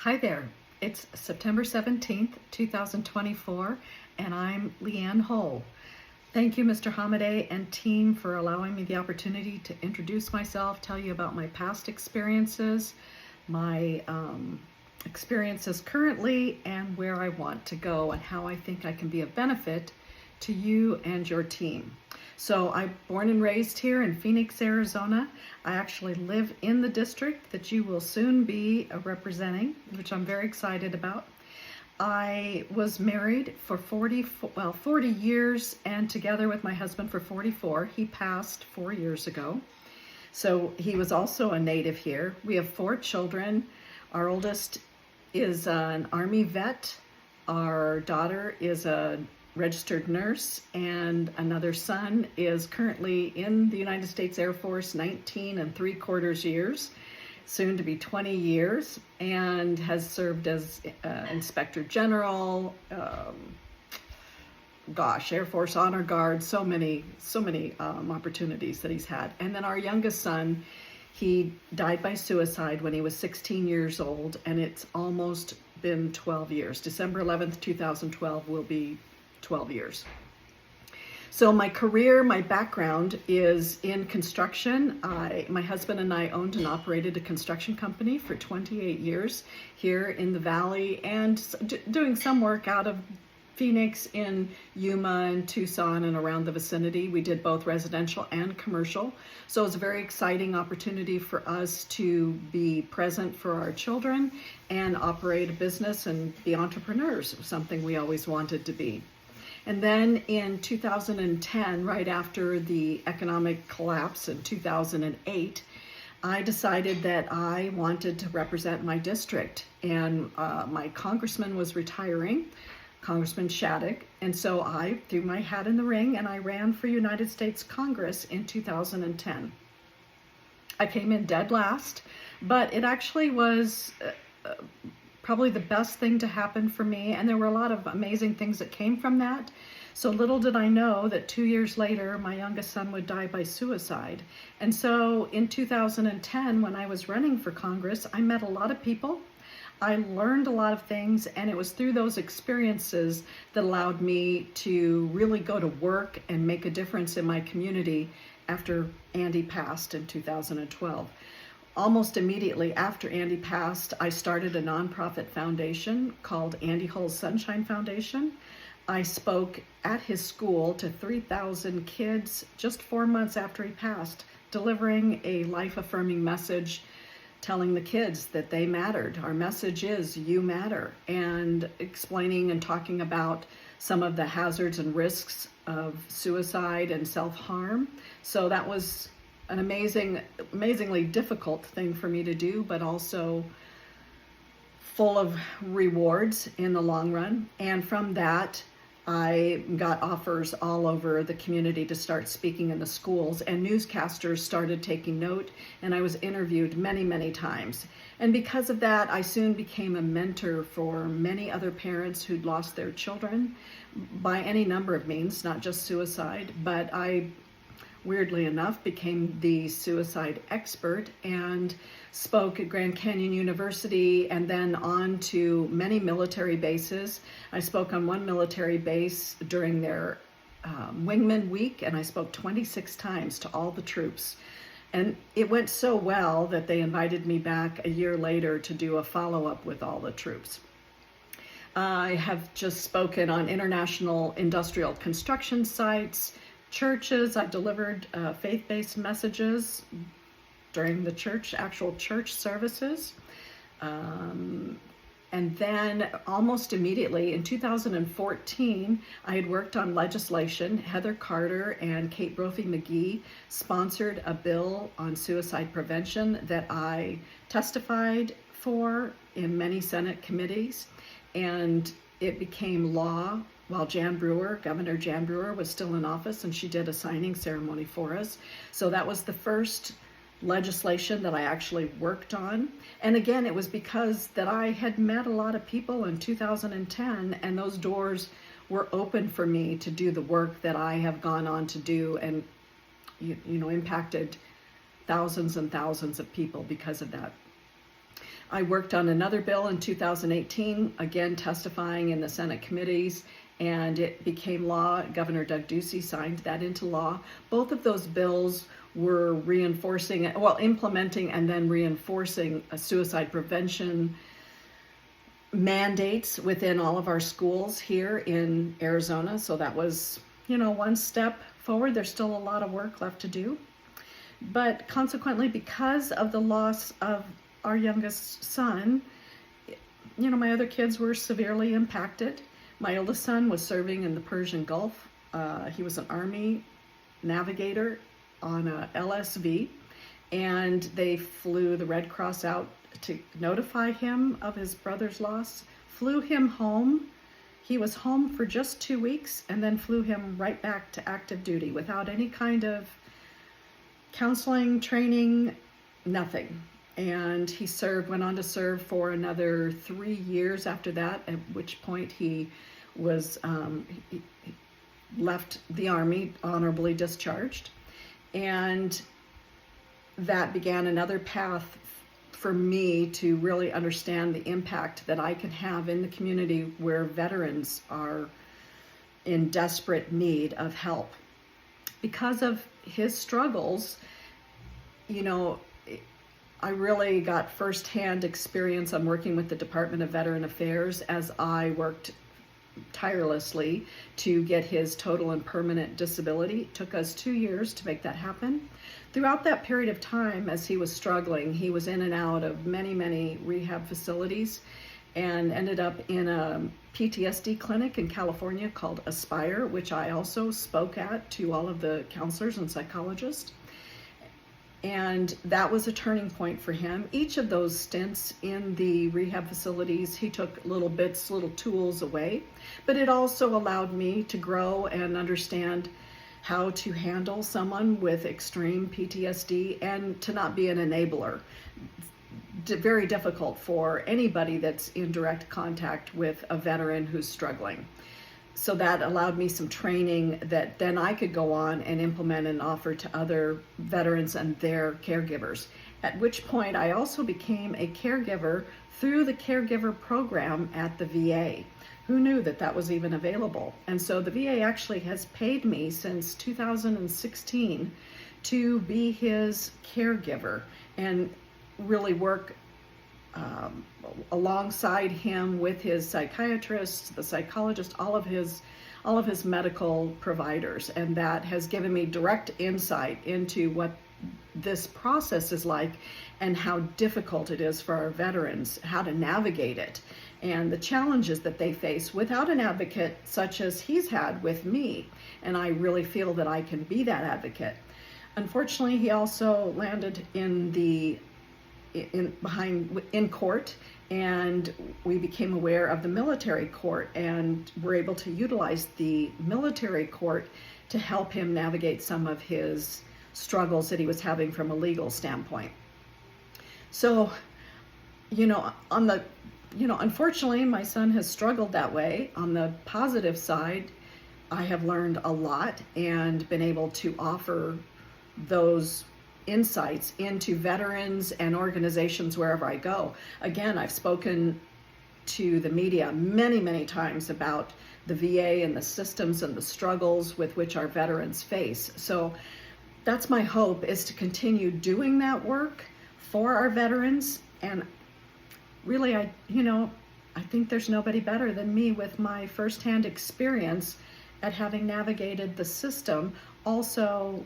Hi there. It's September 17th, 2024, and I'm Leanne Hull. Thank you, Mr. Hamadeh and team, for allowing me the opportunity to introduce myself, tell you about my past experiences, my experiences currently, and where I want to go and how I think I can be of benefit to you and your team. So I'm born and raised here in Phoenix, Arizona. I actually live in the district that you will soon be representing, which I'm very excited about. I was married for 40 years and together with my husband for 44. He passed 4 years ago. So he was also a native here. We have 4 children. Our oldest is an Army vet. Our daughter is a registered nurse, and another son is currently in the United States Air Force, 19 3/4 years, soon to be 20 years, and has served as Inspector General, Air Force Honor Guard, so many opportunities that he's had. And then our youngest son, he died by suicide when he was 16 years old, and it's almost been 12 years. December 11th, 2012 will be 12 years. So my career, my background is in construction. My husband and I owned and operated a construction company for 28 years here in the Valley, and doing some work out of Phoenix, in Yuma and Tucson and around the vicinity. We did both residential and commercial. So it was a very exciting opportunity for us to be present for our children and operate a business and be entrepreneurs, something we always wanted to be. And then in 2010, right after the economic collapse in 2008, I decided that I wanted to represent my district. And my congressman was retiring, Congressman Shattuck, and so I threw my hat in the ring and I ran for United States Congress in 2010. I came in dead last, but it actually was probably the best thing to happen for me, and there were a lot of amazing things that came from that. So little did I know that 2 years later, my youngest son would die by suicide. And so in 2010, when I was running for Congress, I met a lot of people. I learned a lot of things, and it was through those experiences that allowed me to really go to work and make a difference in my community after Andy passed in 2012. Almost immediately after Andy passed, I started a nonprofit foundation called Andy Hull's Sunshine Foundation. I spoke at his school to 3,000 kids just 4 months after he passed, delivering a life-affirming message, telling the kids that they mattered. Our message is, you matter, and explaining and talking about some of the hazards and risks of suicide and self-harm. So that was an amazingly difficult thing for me to do, but also full of rewards in the long run. And from that, I got offers all over the community to start speaking in the schools, and newscasters started taking note, and I was interviewed many times. And because of that, I soon became a mentor for many other parents who'd lost their children by any number of means, not just suicide, but I, weirdly enough, became the suicide expert and spoke at Grand Canyon University and then on to many military bases. I spoke on one military base during their Wingman Week, and I spoke 26 times to all the troops. And it went so well that they invited me back a year later to do a follow-up with all the troops. I have just spoken on international industrial construction sites, churches. I've delivered faith-based messages during the actual church services. And then almost immediately in 2014, I had worked on legislation. Heather Carter and Kate Brophy-McGee sponsored a bill on suicide prevention that I testified for in many Senate committees, and it became law while Governor Jan Brewer was still in office, and she did a signing ceremony for us. So that was the first legislation that I actually worked on. And again, it was because that I had met a lot of people in 2010, and those doors were open for me to do the work that I have gone on to do, and impacted thousands and thousands of people because of that. I worked on another bill in 2018, again testifying in the Senate committees, and it became law. Governor Doug Ducey signed that into law. Both of those bills were implementing and then reinforcing a suicide prevention mandates within all of our schools here in Arizona. So that was, one step forward. There's still a lot of work left to do. But consequently, because of the loss of our youngest son, my other kids were severely impacted. My oldest son was serving in the Persian Gulf. He was an Army navigator on a LSV, and they flew the Red Cross out to notify him of his brother's loss, flew him home. He was home for just 2 weeks and then flew him right back to active duty without any kind of counseling, training, nothing. And he went on to serve for another 3 years after that, at which point he was he left the Army, honorably discharged. And that began another path for me to really understand the impact that I can have in the community where veterans are in desperate need of help. Because of his struggles, I really got firsthand experience on working with the Department of Veteran Affairs as I worked tirelessly to get his total and permanent disability. It took us 2 years to make that happen. Throughout that period of time, as he was struggling, he was in and out of many, many rehab facilities and ended up in a PTSD clinic in California called Aspire, which I also spoke at to all of the counselors and psychologists. And that was a turning point for him. Each of those stints in the rehab facilities, he took little tools away, but it also allowed me to grow and understand how to handle someone with extreme PTSD and to not be an enabler. Very difficult for anybody that's in direct contact with a veteran who's struggling. So that allowed me some training that then I could go on and implement and offer to other veterans and their caregivers. At which point I also became a caregiver through the caregiver program at the VA. Who knew that that was even available? And so the VA actually has paid me since 2016 to be his caregiver and really work alongside him with his psychiatrist, the psychologist, all of his medical providers. And that has given me direct insight into what this process is like and how difficult it is for our veterans, how to navigate it, and the challenges that they face without an advocate such as he's had with me. And I really feel that I can be that advocate. Unfortunately, he also landed in court, and we became aware of the military court and were able to utilize the military court to help him navigate some of his struggles that he was having from a legal standpoint. So, unfortunately, my son has struggled that way. On the positive side, I have learned a lot and been able to offer those insights into veterans and organizations wherever I go. Again, I've spoken to the media many, many times about the VA and the systems and the struggles with which our veterans face. So that's my hope, is to continue doing that work for our veterans. And really, I think there's nobody better than me with my firsthand experience at having navigated the system. Also,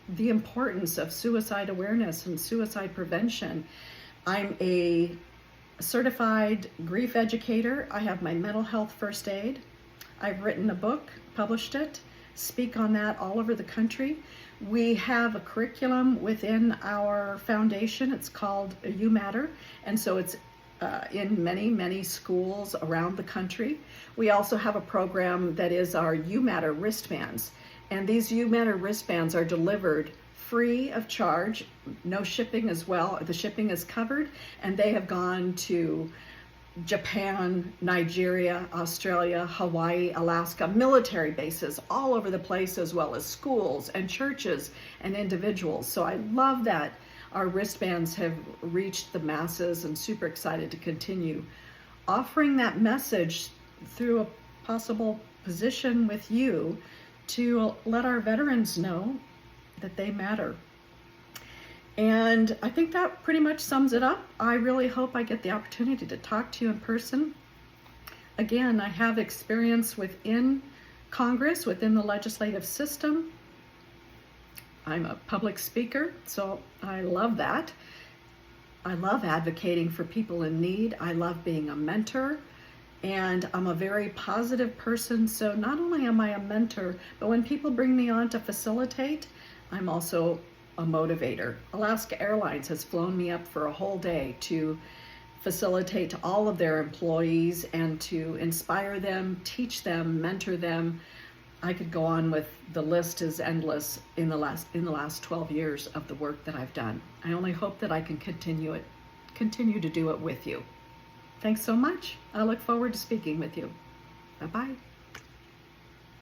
the importance of suicide awareness and suicide prevention. I'm a certified grief educator. I have my mental health first aid. I've written a book, published it, speak on that all over the country. We have a curriculum within our foundation. It's called You Matter, and so it's in many, many schools around the country. We also have a program that is our You Matter wristbands. And these You Matter wristbands are delivered free of charge, no shipping as well. The shipping is covered, and they have gone to Japan, Nigeria, Australia, Hawaii, Alaska, military bases all over the place, as well as schools and churches and individuals. So I love that. our wristbands have reached the masses, and super excited to continue offering that message through a possible position with you to let our veterans know that they matter. And I think that pretty much sums it up. I really hope I get the opportunity to talk to you in person. Again, I have experience within Congress, within the legislative system. I'm a public speaker, so I love that. I love advocating for people in need. I love being a mentor, and I'm a very positive person. So not only am I a mentor, but when people bring me on to facilitate, I'm also a motivator. Alaska Airlines has flown me up for a whole day to facilitate to all of their employees and to inspire them, teach them, mentor them. I could go on with the list is endless in the last 12 years of the work that I've done. I only hope that I can continue to do it with you. Thanks so much. I look forward to speaking with you. Bye-bye.